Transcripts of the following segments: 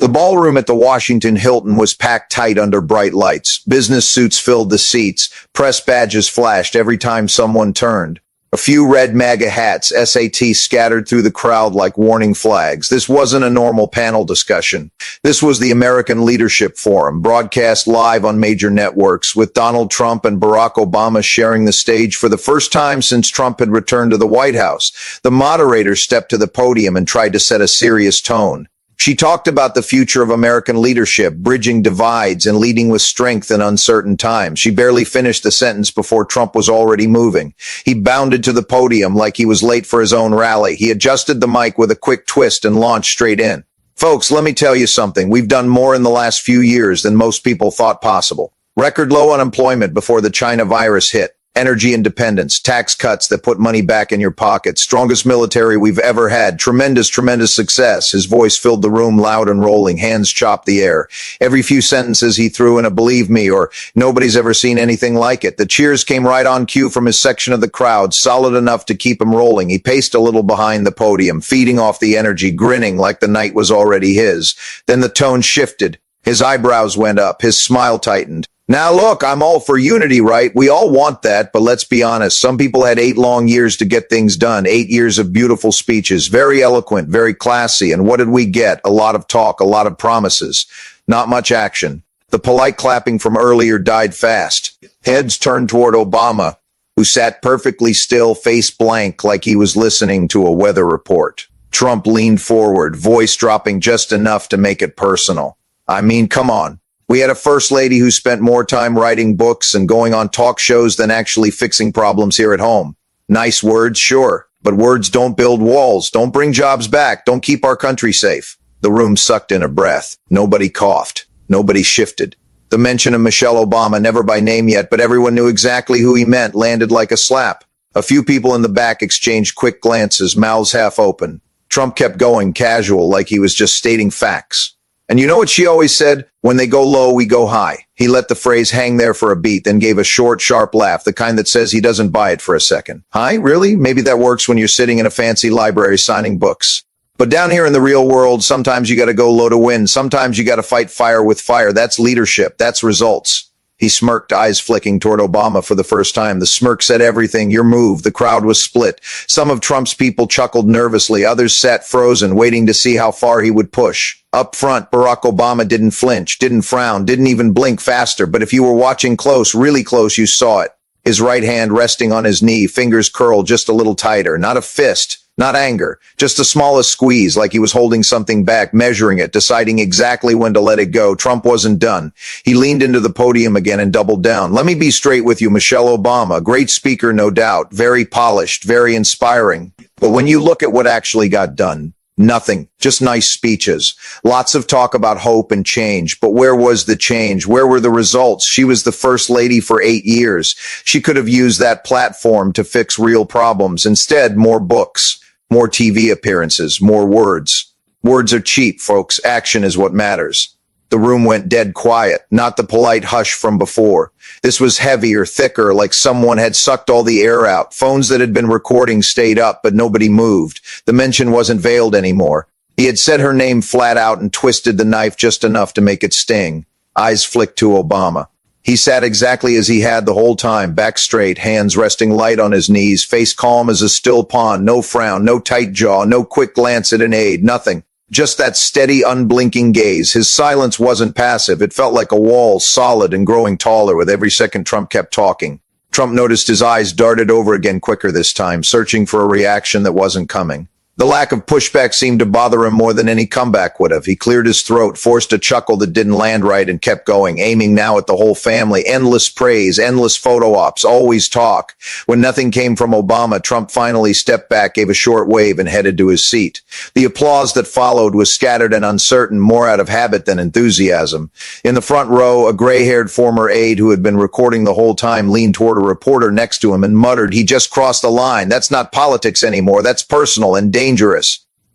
The ballroom at the Washington Hilton was packed tight under bright lights. Business suits filled the seats. Press badges flashed every time someone turned. A few red MAGA hats, SAT, scattered through the crowd like warning flags. This wasn't a normal panel discussion. This was the American Leadership Forum, broadcast live on major networks, with Donald Trump and Barack Obama sharing the stage for the first time since Trump had returned to the White House. The moderator stepped to the podium and tried to set a serious tone. She talked about the future of American leadership, bridging divides and leading with strength in uncertain times. She barely finished the sentence before Trump was already moving. He bounded to the podium like he was late for his own rally. He adjusted the mic with a quick twist and launched straight in. Folks, let me tell you something. We've done more in the last few years than most people thought possible. Record low unemployment before the China virus hit. Energy independence, tax cuts that put money back in your pocket, strongest military we've ever had, tremendous success. His voice filled the room loud and rolling, hands chopped the air. Every few sentences he threw in a believe me or nobody's ever seen anything like it. The cheers came right on cue from his section of the crowd, solid enough to keep him rolling. He paced a little behind the podium, feeding off the energy, grinning like the night was already his. Then the tone shifted. His eyebrows went up, his smile tightened. Now look, I'm all for unity, right? We all want that, but let's be honest. Some people had 8 long years to get things done, 8 years of beautiful speeches, very eloquent, very classy. And what did we get? A lot of talk, a lot of promises, not much action. The polite clapping from earlier died fast. Heads turned toward Obama, who sat perfectly still, face blank, like he was listening to a weather report. Trump leaned forward, voice dropping just enough to make it personal. I mean, come on. We had a first lady who spent more time writing books and going on talk shows than actually fixing problems here at home. Nice words, sure, but words don't build walls, don't bring jobs back, don't keep our country safe. The room sucked in a breath. Nobody coughed. Nobody shifted. The mention of Michelle Obama, never by name yet, but everyone knew exactly who he meant, landed like a slap. A few people in the back exchanged quick glances, mouths half open. Trump kept going, casual, like he was just stating facts. And you know what she always said? When they go low, we go high. He let the phrase hang there for a beat, then gave a short, sharp laugh, the kind that says he doesn't buy it for a second. Hi, really? Maybe that works when you're sitting in a fancy library signing books. But down here in the real world, sometimes you gotta go low to win. Sometimes you gotta fight fire with fire. That's leadership. That's results. He smirked, eyes flicking toward Obama for the first time. The smirk said everything. Your move. The crowd was split. Some of Trump's people chuckled nervously. Others sat frozen, waiting to see how far he would push. Up front, Barack Obama didn't flinch, didn't frown, didn't even blink faster. But if you were watching close, really close, you saw it. His right hand resting on his knee, fingers curled just a little tighter. Not a fist. Not anger, just the smallest squeeze, like he was holding something back, measuring it, deciding exactly when to let it go. Trump wasn't done. He leaned into the podium again and doubled down. Let me be straight with you, Michelle Obama, great speaker, no doubt, very polished, very inspiring. But when you look at what actually got done, nothing, just nice speeches. Lots of talk about hope and change, but where was the change? Where were the results? She was the first lady for 8 years. She could have used that platform to fix real problems. Instead, more books. More TV appearances, more words. Words are cheap, folks. Action is what matters. The room went dead quiet, not the polite hush from before. This was heavier, thicker, like someone had sucked all the air out. Phones that had been recording stayed up, but nobody moved. The mention wasn't veiled anymore. He had said her name flat out and twisted the knife just enough to make it sting. Eyes flicked to Obama. He sat exactly as he had the whole time, back straight, hands resting light on his knees, face calm as a still pond, no frown, no tight jaw, no quick glance at an aide, nothing. Just that steady, unblinking gaze. His silence wasn't passive. It felt like a wall, solid and growing taller with every second Trump kept talking. Trump noticed his eyes darted over again quicker this time, searching for a reaction that wasn't coming. The lack of pushback seemed to bother him more than any comeback would have. He cleared his throat, forced a chuckle that didn't land right, and kept going, aiming now at the whole family. Endless praise, endless photo ops, always talk. When nothing came from Obama, Trump finally stepped back, gave a short wave, and headed to his seat. The applause that followed was scattered and uncertain, more out of habit than enthusiasm. In the front row, a gray-haired former aide who had been recording the whole time leaned toward a reporter next to him and muttered, "He just crossed the line. That's not politics anymore. That's personal and dangerous."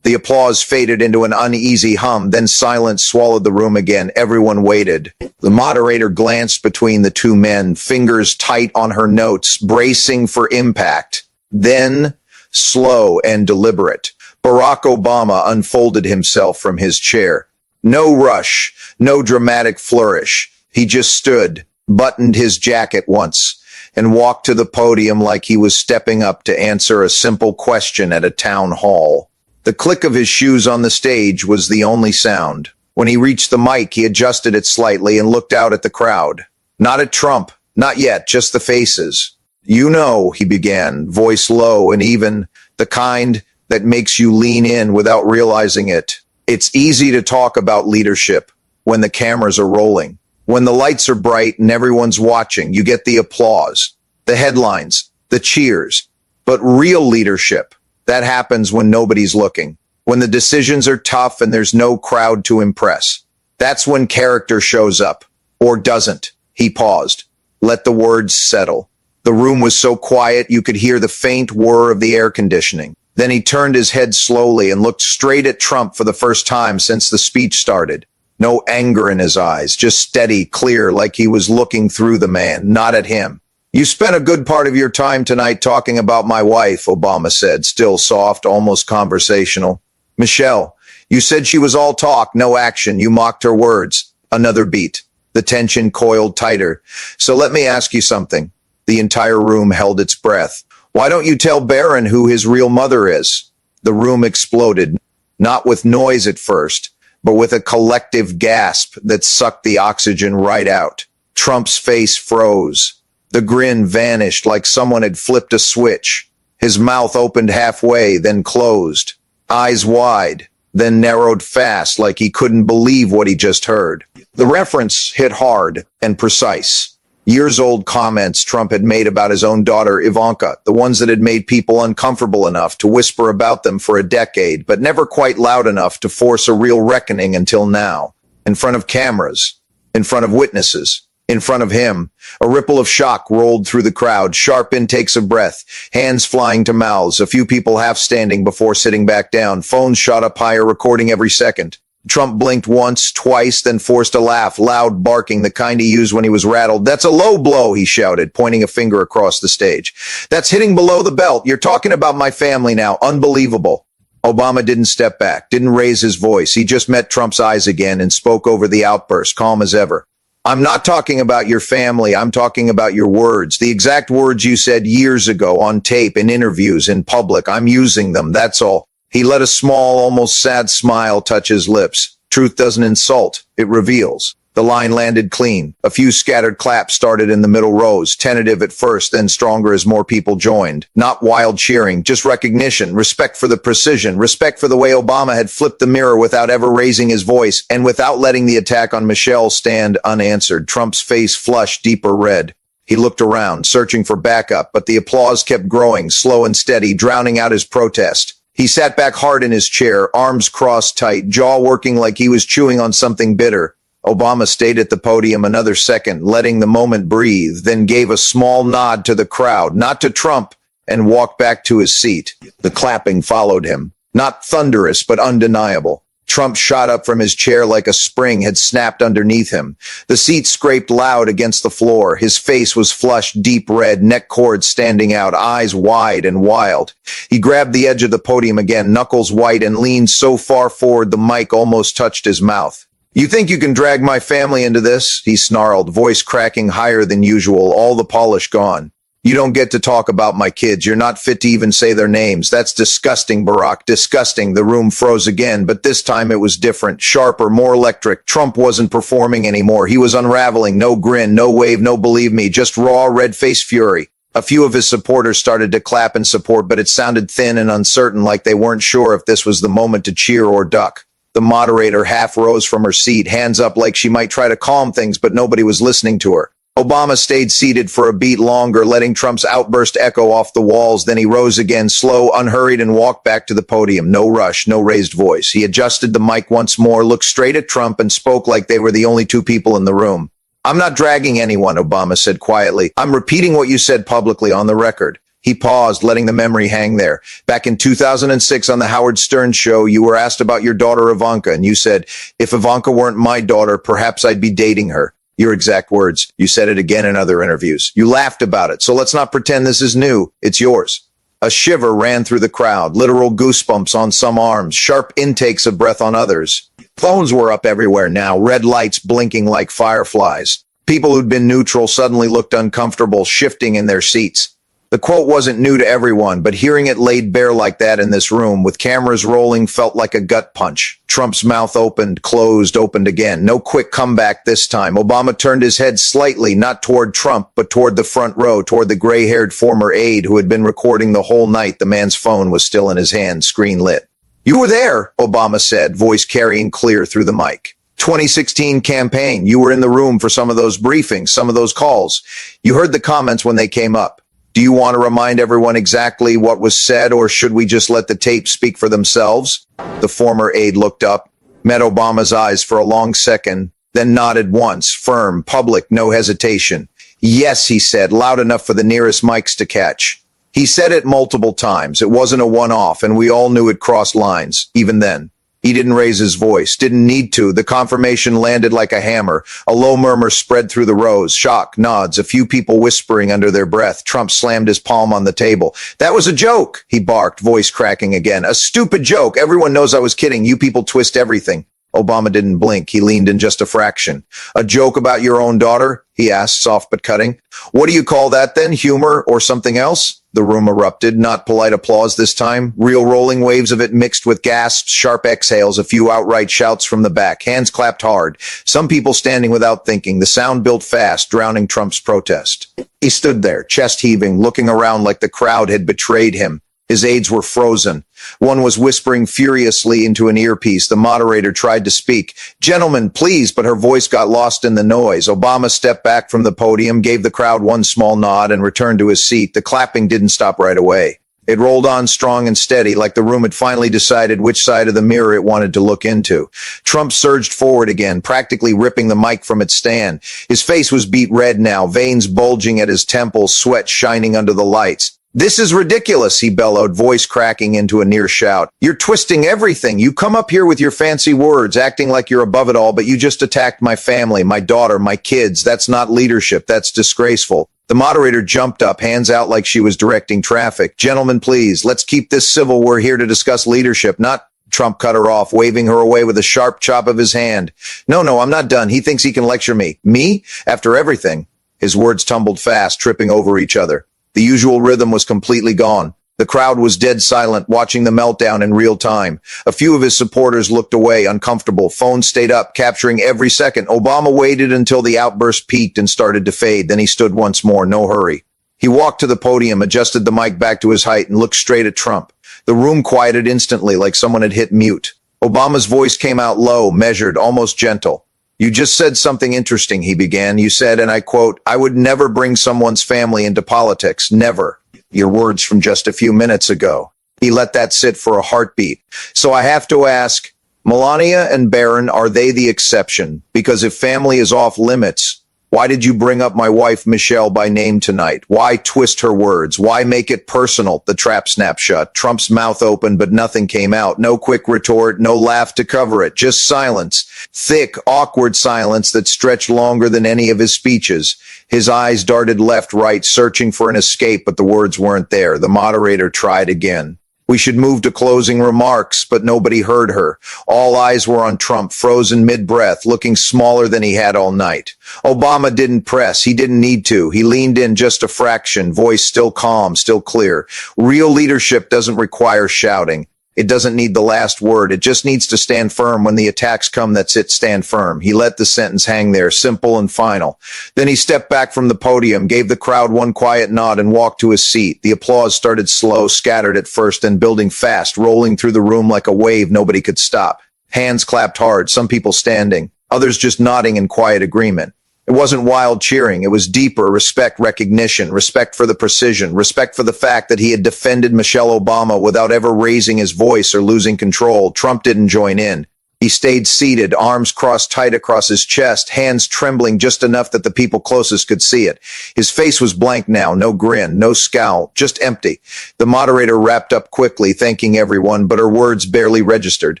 The applause faded into an uneasy hum, then silence swallowed the room again. Everyone waited. The moderator glanced between the two men, fingers tight on her notes, bracing for impact. Then, slow and deliberate, Barack Obama unfolded himself from his chair. No rush, no dramatic flourish. He just stood, buttoned his jacket once, and walked to the podium like he was stepping up to answer a simple question at a town hall. The click of his shoes on the stage was the only sound. When he reached the mic, he adjusted it slightly and looked out at the crowd. Not at Trump, not yet, just the faces. "You know," he began, voice low and even, the kind that makes you lean in without realizing it. "It's easy to talk about leadership when the cameras are rolling. When the lights are bright and everyone's watching, you get the applause, the headlines, the cheers. But real leadership, that happens when nobody's looking. When the decisions are tough and there's no crowd to impress. That's when character shows up. Or doesn't." He paused. Let the words settle. The room was so quiet you could hear the faint whir of the air conditioning. Then he turned his head slowly and looked straight at Trump for the first time since the speech started. No anger in his eyes, just steady, clear, like he was looking through the man, not at him. "You spent a good part of your time tonight talking about my wife," Obama said, still soft, almost conversational. "Michelle, you said she was all talk, no action. You mocked her words." Another beat. The tension coiled tighter. "So let me ask you something." The entire room held its breath. "Why don't you tell Barron who his real mother is?" The room exploded, not with noise at first, but with a collective gasp that sucked the oxygen right out. Trump's face froze. The grin vanished like someone had flipped a switch. His mouth opened halfway, then closed. Eyes wide, then narrowed fast like he couldn't believe what he just heard. The reference hit hard and precise. Years-old comments Trump had made about his own daughter, Ivanka, the ones that had made people uncomfortable enough to whisper about them for a decade, but never quite loud enough to force a real reckoning until now. In front of cameras, in front of witnesses, in front of him, a ripple of shock rolled through the crowd, sharp intakes of breath, hands flying to mouths, a few people half standing before sitting back down, phones shot up higher, recording every second. Trump blinked once, twice, then forced a laugh, loud barking, the kind he used when he was rattled. "That's a low blow," he shouted, pointing a finger across the stage. "That's hitting below the belt. You're talking about my family now. Unbelievable." Obama didn't step back, didn't raise his voice. He just met Trump's eyes again and spoke over the outburst, calm as ever. "I'm not talking about your family. I'm talking about your words. The exact words you said years ago on tape, in interviews, in public. I'm using them. That's all." He let a small, almost sad smile touch his lips. "Truth doesn't insult. It reveals." The line landed clean. A few scattered claps started in the middle rows, tentative at first, then stronger as more people joined. Not wild cheering, just recognition, respect for the precision, respect for the way Obama had flipped the mirror without ever raising his voice, and without letting the attack on Michelle stand unanswered. Trump's face flushed deeper red. He looked around, searching for backup, but the applause kept growing, slow and steady, drowning out his protest. He sat back hard in his chair, arms crossed tight, jaw working like he was chewing on something bitter. Obama stayed at the podium another second, letting the moment breathe, then gave a small nod to the crowd, not to Trump, and walked back to his seat. The clapping followed him. Not thunderous, but undeniable. Trump shot up from his chair like a spring had snapped underneath him. The seat scraped loud against the floor. His face was flushed deep red, neck cords standing out, eyes wide and wild. He grabbed the edge of the podium again, knuckles white, and leaned so far forward the mic almost touched his mouth. "You think you can drag my family into this?" he snarled, voice cracking higher than usual, all the polish gone. "You don't get to talk about my kids. You're not fit to even say their names. That's disgusting, Barack, disgusting." The room froze again, but this time it was different, sharper, more electric. Trump wasn't performing anymore. He was unraveling. No grin, no wave, no believe me, just raw, red-faced fury. A few of his supporters started to clap in support, but it sounded thin and uncertain, like they weren't sure if this was the moment to cheer or duck. The moderator half rose from her seat, hands up like she might try to calm things, but nobody was listening to her. Obama stayed seated for a beat longer, letting Trump's outburst echo off the walls. Then he rose again, slow, unhurried, and walked back to the podium. No rush, no raised voice. He adjusted the mic once more, looked straight at Trump, and spoke like they were the only two people in the room. "I'm not dragging anyone," Obama said quietly. "I'm repeating what you said publicly on the record." He paused, letting the memory hang there. "Back in 2006 on the Howard Stern show, you were asked about your daughter Ivanka, and you said, 'If Ivanka weren't my daughter, perhaps I'd be dating her.' Your exact words. You said it again in other interviews. You laughed about it, so let's not pretend this is new. It's yours." A shiver ran through the crowd, literal goosebumps on some arms, sharp intakes of breath on others. Phones were up everywhere now, red lights blinking like fireflies. People who'd been neutral suddenly looked uncomfortable, shifting in their seats. The quote wasn't new to everyone, but hearing it laid bare like that in this room, with cameras rolling, felt like a gut punch. Trump's mouth opened, closed, opened again. No quick comeback this time. Obama turned his head slightly, not toward Trump, but toward the front row, toward the gray-haired former aide who had been recording the whole night. The man's phone was still in his hand, screen lit. "You were there," Obama said, voice carrying clear through the mic. 2016 campaign. You were in the room for some of those briefings, some of those calls. You heard the comments when they came up. Do you want to remind everyone exactly what was said, or should we just let the tape speak for themselves? The former aide looked up, met Obama's eyes for a long second, then nodded once, firm, public, no hesitation. "Yes," he said, loud enough for the nearest mics to catch. He said it multiple times. It wasn't a one-off, and we all knew it crossed lines, even then. He didn't raise his voice, didn't need to. The confirmation landed like a hammer. A low murmur spread through the rows. Shock, nods, a few people whispering under their breath. Trump slammed his palm on the table. "That was a joke," he barked, voice cracking again. "A stupid joke. Everyone knows I was kidding. You people twist everything." Obama didn't blink. He leaned in just a fraction. "A joke about your own daughter?" he asked, soft but cutting. "What do you call that then? Humor or something else?" The room erupted, not polite applause this time. Real rolling waves of it mixed with gasps, sharp exhales, a few outright shouts from the back. Hands clapped hard. Some people standing without thinking. The sound built fast, drowning Trump's protest. He stood there, chest heaving, looking around like the crowd had betrayed him. His aides were frozen. One was whispering furiously into an earpiece. The moderator tried to speak. "Gentlemen, please," but her voice got lost in the noise. Obama stepped back from the podium, gave the crowd one small nod, and returned to his seat. The clapping didn't stop right away. It rolled on strong and steady, like the room had finally decided which side of the mirror it wanted to look into. Trump surged forward again, practically ripping the mic from its stand. His face was beet red now, veins bulging at his temples, sweat shining under the lights. "This is ridiculous," he bellowed, voice cracking into a near shout. "You're twisting everything. You come up here with your fancy words, acting like you're above it all, but you just attacked my family, my daughter, my kids. That's not leadership. That's disgraceful." The moderator jumped up, hands out like she was directing traffic. "Gentlemen, please, let's keep this civil. We're here to discuss leadership, not—" Trump cut her off, waving her away with a sharp chop of his hand. No, I'm not done. He thinks he can lecture me. Me? After everything." His words tumbled fast, tripping over each other. The usual rhythm was completely gone. The crowd was dead silent, watching the meltdown in real time. A few of his supporters looked away, uncomfortable. Phones stayed up, capturing every second. Obama waited until the outburst peaked and started to fade. Then he stood once more, no hurry. He walked to the podium, adjusted the mic back to his height, and looked straight at Trump. The room quieted instantly, like someone had hit mute. Obama's voice came out low, measured, almost gentle. "You just said something interesting," he began. "You said, and I quote, 'I would never bring someone's family into politics. Never.' Your words from just a few minutes ago." He let that sit for a heartbeat. "So I have to ask, Melania and Barron, are they the exception? Because if family is off limits, why did you bring up my wife Michelle by name tonight? Why twist her words? Why make it personal?" The trap snapped shut. Trump's mouth opened, but nothing came out. No quick retort, no laugh to cover it. Just silence. Thick, awkward silence that stretched longer than any of his speeches. His eyes darted left, right, searching for an escape, but the words weren't there. The moderator tried again. "We should move to closing remarks," but nobody heard her. All eyes were on Trump, frozen mid-breath, looking smaller than he had all night. Obama didn't press. He didn't need to. He leaned in just a fraction, voice still calm, still clear. Real leadership doesn't require shouting. It doesn't need the last word. It just needs to stand firm when the attacks come. That's it, stand firm. He let the sentence hang there, simple and final. Then he stepped back from the podium, gave the crowd one quiet nod, and walked to his seat. The applause started slow, scattered at first, then building fast, rolling through the room like a wave nobody could stop. Hands clapped hard, some people standing, others just nodding in quiet agreement. It wasn't wild cheering. It was deeper respect, recognition, respect for the precision, respect for the fact that he had defended Michelle Obama without ever raising his voice or losing control. Trump didn't join in. He stayed seated, arms crossed tight across his chest, hands trembling just enough that the people closest could see it. His face was blank now, no grin, no scowl, just empty. The moderator wrapped up quickly, thanking everyone, but her words barely registered.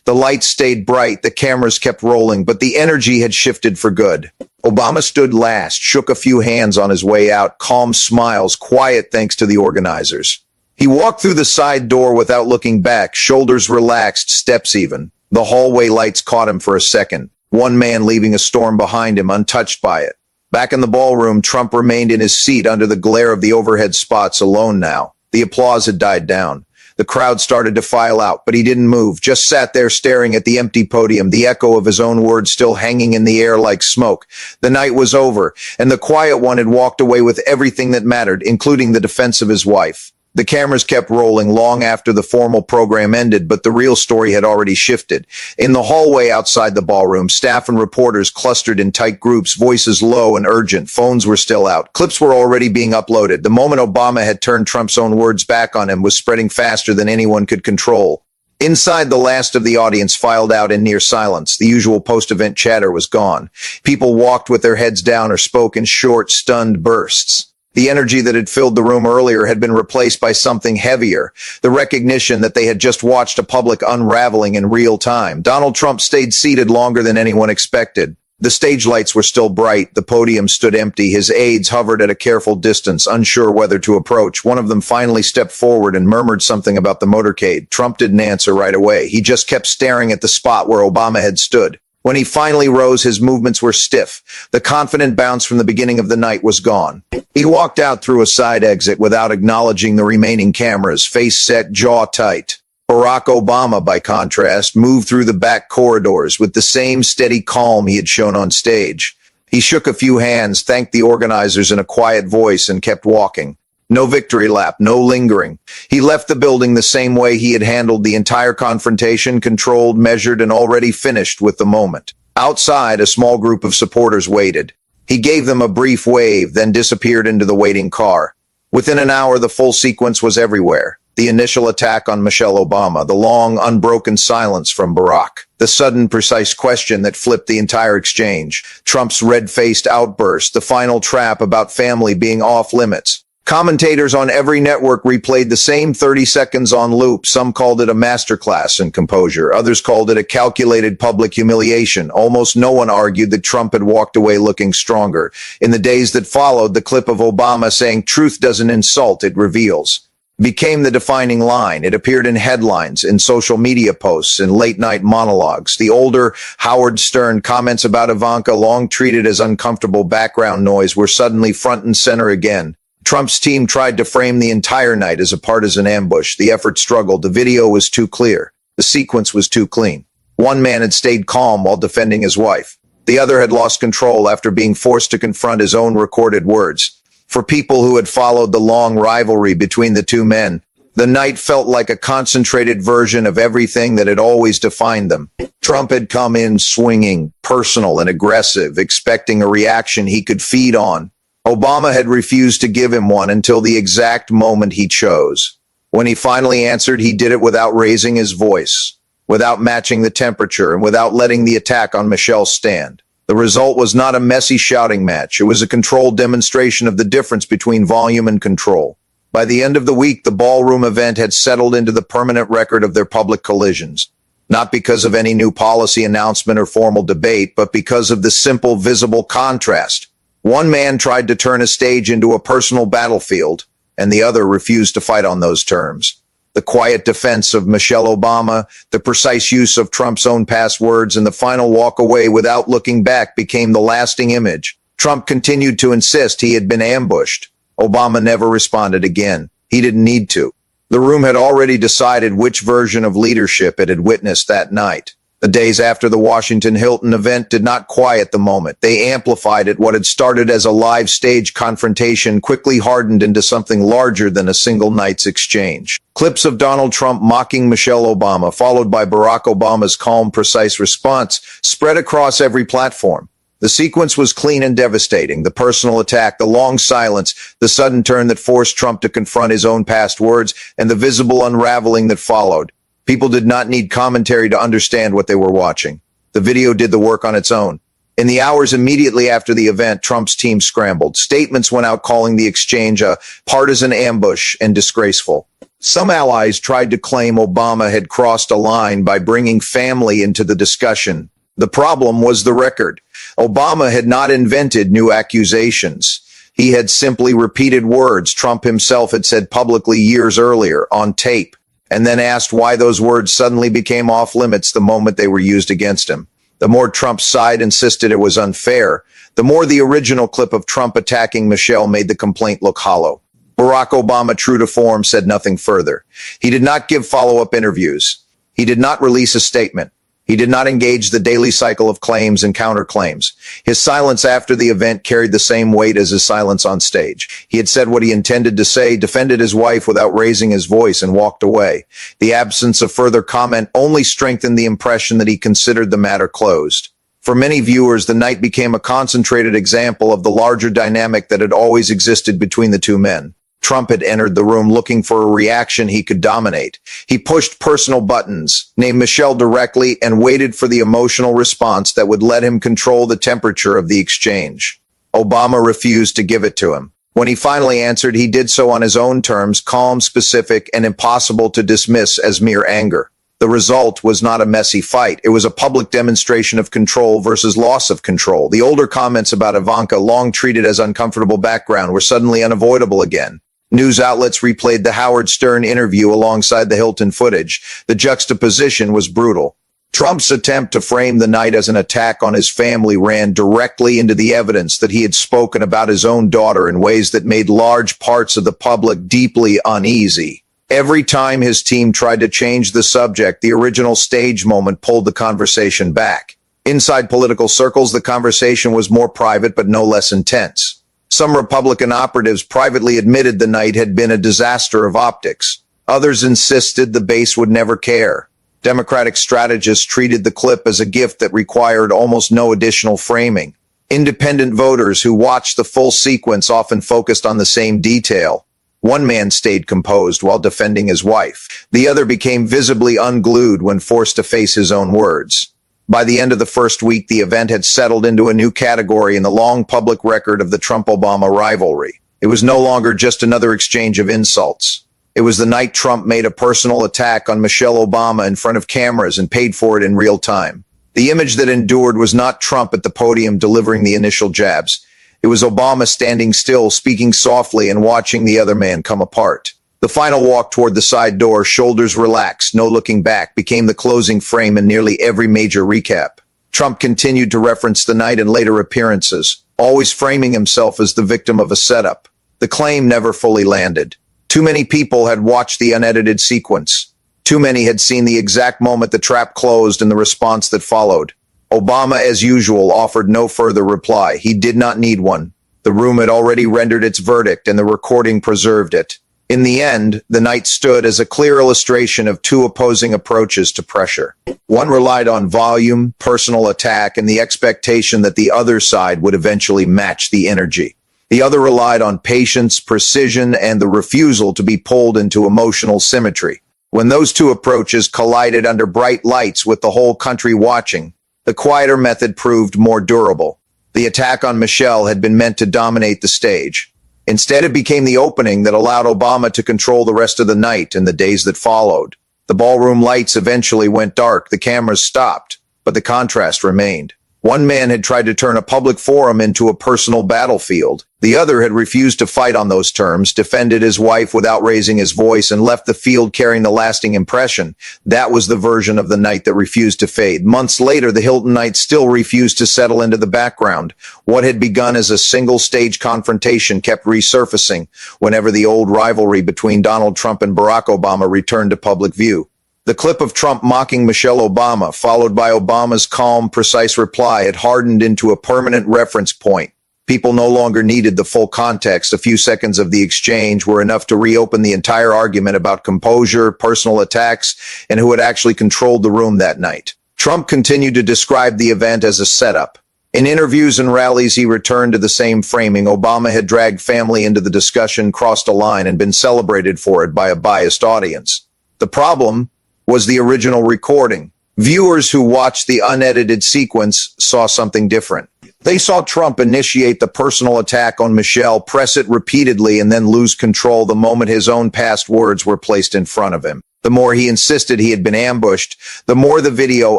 The lights stayed bright, the cameras kept rolling, but the energy had shifted for good. Obama stood last, shook a few hands on his way out, calm smiles, quiet thanks to the organizers. He walked through the side door without looking back, shoulders relaxed, steps even. The hallway lights caught him for a second, one man leaving a storm behind him, untouched by it. Back in the ballroom, Trump remained in his seat under the glare of the overhead spots, alone now. The applause had died down. The crowd started to file out, but he didn't move, just sat there staring at the empty podium, the echo of his own words still hanging in the air like smoke. The night was over, and the quiet one had walked away with everything that mattered, including the defense of his wife. The cameras kept rolling long after the formal program ended, but the real story had already shifted. In the hallway outside the ballroom, staff and reporters clustered in tight groups, voices low and urgent. Phones were still out. Clips were already being uploaded. The moment Obama had turned Trump's own words back on him was spreading faster than anyone could control. Inside, the last of the audience filed out in near silence. The usual post-event chatter was gone. People walked with their heads down or spoke in short, stunned bursts. The energy that had filled the room earlier had been replaced by something heavier, the recognition that they had just watched a public unraveling in real time. Donald Trump stayed seated longer than anyone expected. The stage lights were still bright. The podium stood empty. His aides hovered at a careful distance, unsure whether to approach. One of them finally stepped forward and murmured something about the motorcade. Trump didn't answer right away. He just kept staring at the spot where Obama had stood. When he finally rose, his movements were stiff. The confident bounce from the beginning of the night was gone. He walked out through a side exit without acknowledging the remaining cameras, face set, jaw tight. Barack Obama, by contrast, moved through the back corridors with the same steady calm he had shown on stage. He shook a few hands, thanked the organizers in a quiet voice, and kept walking. No victory lap, no lingering. He left the building the same way he had handled the entire confrontation, controlled, measured, and already finished with the moment. Outside, a small group of supporters waited. He gave them a brief wave, then disappeared into the waiting car. Within an hour, the full sequence was everywhere. The initial attack on Michelle Obama, the long, unbroken silence from Barack, the sudden, precise question that flipped the entire exchange, Trump's red-faced outburst, the final trap about family being off limits. Commentators on every network replayed the same 30 seconds on loop. Some called it a masterclass in composure. Others called it a calculated public humiliation. Almost no one argued that Trump had walked away looking stronger. In the days that followed, the clip of Obama saying, "Truth doesn't insult, it reveals," became the defining line. It appeared in headlines, in social media posts, in late-night monologues. The older Howard Stern comments about Ivanka, long treated as uncomfortable background noise, were suddenly front and center again. Trump's team tried to frame the entire night as a partisan ambush. The effort struggled. The video was too clear. The sequence was too clean. One man had stayed calm while defending his wife. The other had lost control after being forced to confront his own recorded words. For people who had followed the long rivalry between the two men, the night felt like a concentrated version of everything that had always defined them. Trump had come in swinging, personal and aggressive, expecting a reaction he could feed on. Obama had refused to give him one until the exact moment he chose. When he finally answered, he did it without raising his voice, without matching the temperature, and without letting the attack on Michelle stand. The result was not a messy shouting match. It was a controlled demonstration of the difference between volume and control. By the end of the week, the ballroom event had settled into the permanent record of their public collisions. Not because of any new policy announcement or formal debate, but because of the simple, visible contrast. One man tried to turn a stage into a personal battlefield, and the other refused to fight on those terms. The quiet defense of Michelle Obama, the precise use of Trump's own past words, and the final walk away without looking back became the lasting image. Trump continued to insist he had been ambushed. Obama never responded again. He didn't need to. The room had already decided which version of leadership it had witnessed that night. The days after the Washington Hilton event did not quiet the moment. They amplified it. What had started as a live stage confrontation quickly hardened into something larger than a single night's exchange. Clips of Donald Trump mocking Michelle Obama, followed by Barack Obama's calm, precise response, spread across every platform. The sequence was clean and devastating. The personal attack, the long silence, the sudden turn that forced Trump to confront his own past words, and the visible unraveling that followed. People did not need commentary to understand what they were watching. The video did the work on its own. In the hours immediately after the event, Trump's team scrambled. Statements went out calling the exchange a partisan ambush and disgraceful. Some allies tried to claim Obama had crossed a line by bringing family into the discussion. The problem was the record. Obama had not invented new accusations. He had simply repeated words Trump himself had said publicly years earlier on tape. and then asked why those words suddenly became off limits the moment they were used against him. The more Trump's side insisted it was unfair, the more the original clip of Trump attacking Michelle made the complaint look hollow. Barack Obama, true to form, said nothing further. He did not give follow-up interviews. He did not release a statement. He did not engage the daily cycle of claims and counterclaims. His silence after the event carried the same weight as his silence on stage. He had said what he intended to say, defended his wife without raising his voice, and walked away. The absence of further comment only strengthened the impression that he considered the matter closed. For many viewers, the night became a concentrated example of the larger dynamic that had always existed between the two men. Trump had entered the room looking for a reaction he could dominate. He pushed personal buttons, named Michelle directly, and waited for the emotional response that would let him control the temperature of the exchange. Obama refused to give it to him. When he finally answered, he did so on his own terms, calm, specific, and impossible to dismiss as mere anger. The result was not a messy fight. It was a public demonstration of control versus loss of control. The older comments about Ivanka, long treated as uncomfortable background, were suddenly unavoidable again. News outlets replayed the Howard Stern interview alongside the Hilton footage. The juxtaposition was brutal. Trump's attempt to frame the night as an attack on his family ran directly into the evidence that he had spoken about his own daughter in ways that made large parts of the public deeply uneasy. Every time his team tried to change the subject, the original stage moment pulled the conversation back. Inside political circles, the conversation was more private but no less intense. Some Republican operatives privately admitted the night had been a disaster of optics. Others insisted the base would never care. Democratic strategists treated the clip as a gift that required almost no additional framing. Independent voters who watched the full sequence often focused on the same detail. One man stayed composed while defending his wife. The other became visibly unglued when forced to face his own words. By the end of the first week, the event had settled into a new category in the long public record of the Trump-Obama rivalry. It was no longer just another exchange of insults. It was the night Trump made a personal attack on Michelle Obama in front of cameras and paid for it in real time. The image that endured was not Trump at the podium delivering the initial jabs. It was Obama standing still, speaking softly, and watching the other man come apart. The final walk toward the side door, shoulders relaxed, no looking back, became the closing frame in nearly every major recap. Trump continued to reference the night in later appearances, always framing himself as the victim of a setup. The claim never fully landed. Too many people had watched the unedited sequence. Too many had seen the exact moment the trap closed and the response that followed. Obama, as usual, offered no further reply. He did not need one. The room had already rendered its verdict, and the recording preserved it. In the end, the night stood as a clear illustration of two opposing approaches to pressure. One relied on volume, personal attack, and the expectation that the other side would eventually match the energy. The other relied on patience, precision, and the refusal to be pulled into emotional symmetry. When those two approaches collided under bright lights with the whole country watching, the quieter method proved more durable. The attack on Michelle had been meant to dominate the stage. Instead, it became the opening that allowed Obama to control the rest of the night and the days that followed. The ballroom lights eventually went dark, the cameras stopped, but the contrast remained. One man had tried to turn a public forum into a personal battlefield. The other had refused to fight on those terms, defended his wife without raising his voice, and left the field carrying the lasting impression. That was the version of the night that refused to fade. Months later, the Hilton night still refused to settle into the background. What had begun as a single-stage confrontation kept resurfacing whenever the old rivalry between Donald Trump and Barack Obama returned to public view. The clip of Trump mocking Michelle Obama, followed by Obama's calm, precise reply, had hardened into a permanent reference point. People no longer needed the full context. A few seconds of the exchange were enough to reopen the entire argument about composure, personal attacks, and who had actually controlled the room that night. Trump continued to describe the event as a setup. In interviews and rallies, he returned to the same framing. Obama had dragged family into the discussion, crossed a line, and been celebrated for it by a biased audience. The problem was the original recording. Viewers who watched the unedited sequence saw something different. They saw Trump initiate the personal attack on Michelle, press it repeatedly, and then lose control the moment his own past words were placed in front of him. The more he insisted he had been ambushed, the more the video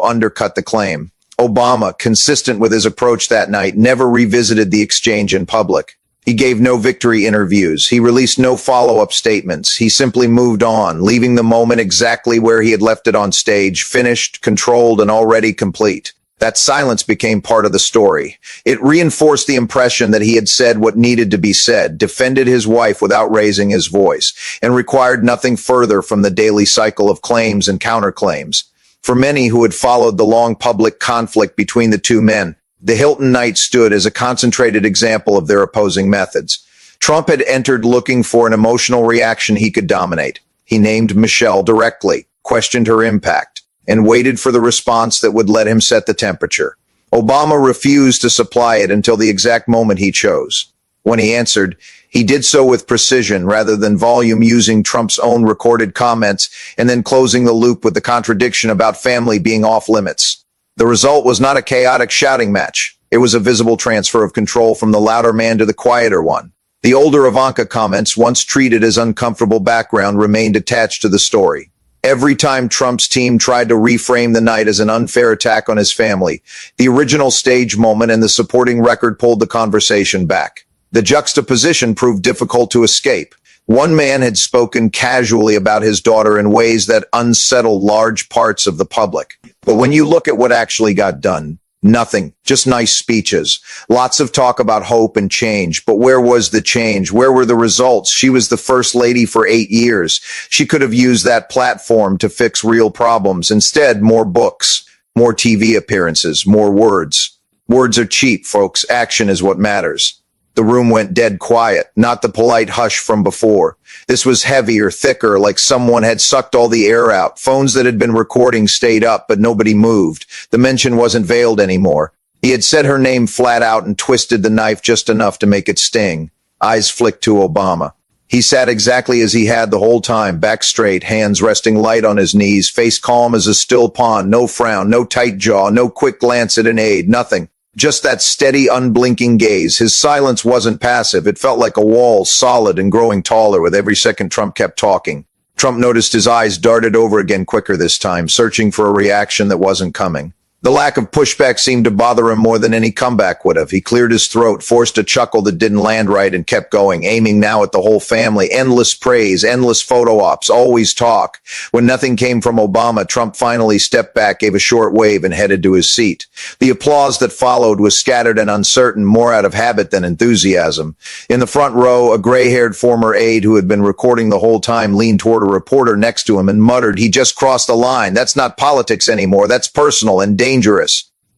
undercut the claim. Obama, consistent with his approach that night, never revisited the exchange in public. He gave no victory interviews. He released no follow-up statements. He simply moved on, leaving the moment exactly where he had left it on stage, finished, controlled, and already complete. That silence became part of the story. It reinforced the impression that he had said what needed to be said, defended his wife without raising his voice, and required nothing further from the daily cycle of claims and counterclaims. For many who had followed the long public conflict between the two men, the Hilton night stood as a concentrated example of their opposing methods. Trump had entered looking for an emotional reaction he could dominate. He named Michelle directly, questioned her impact, and waited for the response that would let him set the temperature. Obama refused to supply it until the exact moment he chose. When he answered, he did so with precision rather than volume, using Trump's own recorded comments and then closing the loop with the contradiction about family being off limits. The result was not a chaotic shouting match. It was a visible transfer of control from the louder man to the quieter one. The older Ivanka comments, once treated as uncomfortable background, remained attached to the story. Every time Trump's team tried to reframe the night as an unfair attack on his family, the original stage moment and the supporting record pulled the conversation back. The juxtaposition proved difficult to escape. One man had spoken casually about his daughter in ways that unsettled large parts of the public. But when you look at what actually got done, nothing, just nice speeches. Lots of talk about hope and change, but where was the change? Where were the results? She was the first lady for 8 years. She could have used that platform to fix real problems. Instead, more books, more TV appearances, more words. Words are cheap, folks. Action is what matters. The room went dead quiet, not the polite hush from before. This was heavier, thicker, like someone had sucked all the air out. Phones that had been recording stayed up, but nobody moved. The mention wasn't veiled anymore. He had said her name flat out and twisted the knife just enough to make it sting. Eyes flicked to Obama. He sat exactly as he had the whole time, back straight, hands resting light on his knees, face calm as a still pond, no frown, no tight jaw, no quick glance at an aide, nothing. Just that steady, unblinking gaze. His silence wasn't passive. It felt like a wall, solid and growing taller with every second Trump kept talking. Trump noticed his eyes darted over again, quicker this time, searching for a reaction that wasn't coming. The lack of pushback seemed to bother him more than any comeback would have. He cleared his throat, forced a chuckle that didn't land right, and kept going, aiming now at the whole family. Endless praise, endless photo ops, always talk. When nothing came from Obama, Trump finally stepped back, gave a short wave, and headed to his seat. The applause that followed was scattered and uncertain, more out of habit than enthusiasm. In the front row, a gray-haired former aide who had been recording the whole time leaned toward a reporter next to him and muttered, "He just crossed the line. That's not politics anymore. That's personal and dangerous."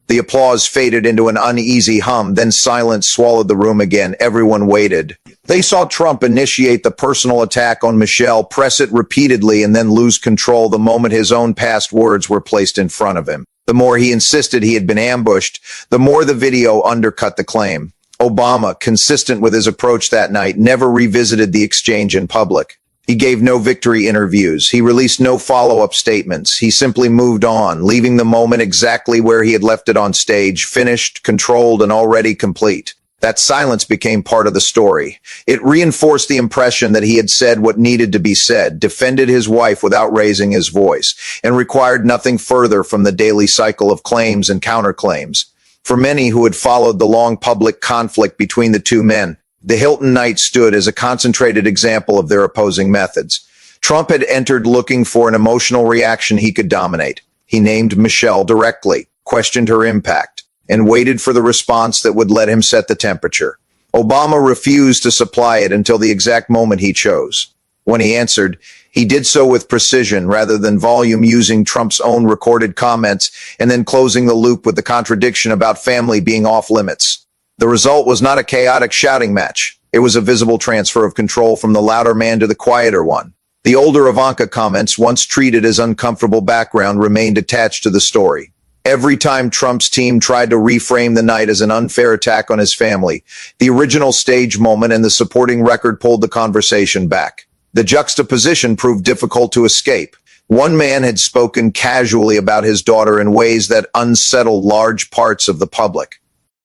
The applause faded into an uneasy hum, then silence swallowed the room again. Everyone waited. They saw Trump initiate the personal attack on Michelle, press it repeatedly, and then lose control the moment his own past words were placed in front of him. The more he insisted he had been ambushed, the more the video undercut the claim. Obama, consistent with his approach that night, never revisited the exchange in public. He gave no victory interviews. He released no follow-up statements. He simply moved on, leaving the moment exactly where he had left it on stage, finished, controlled, and already complete. That silence became part of the story. It reinforced the impression that he had said what needed to be said, defended his wife without raising his voice, and required nothing further from the daily cycle of claims and counterclaims. For many who had followed the long public conflict between the two men, the Hilton night stood as a concentrated example of their opposing methods. Trump had entered looking for an emotional reaction he could dominate. He named Michelle directly, questioned her impact, and waited for the response that would let him set the temperature. Obama refused to supply it until the exact moment he chose. When he answered, he did so with precision rather than volume, using Trump's own recorded comments and then closing the loop with the contradiction about family being off limits. The result was not a chaotic shouting match. It was a visible transfer of control from the louder man to the quieter one. The older Ivanka comments, once treated as uncomfortable background, remained attached to the story. Every time Trump's team tried to reframe the night as an unfair attack on his family, the original stage moment and the supporting record pulled the conversation back. The juxtaposition proved difficult to escape. One man had spoken casually about his daughter in ways that unsettled large parts of the public.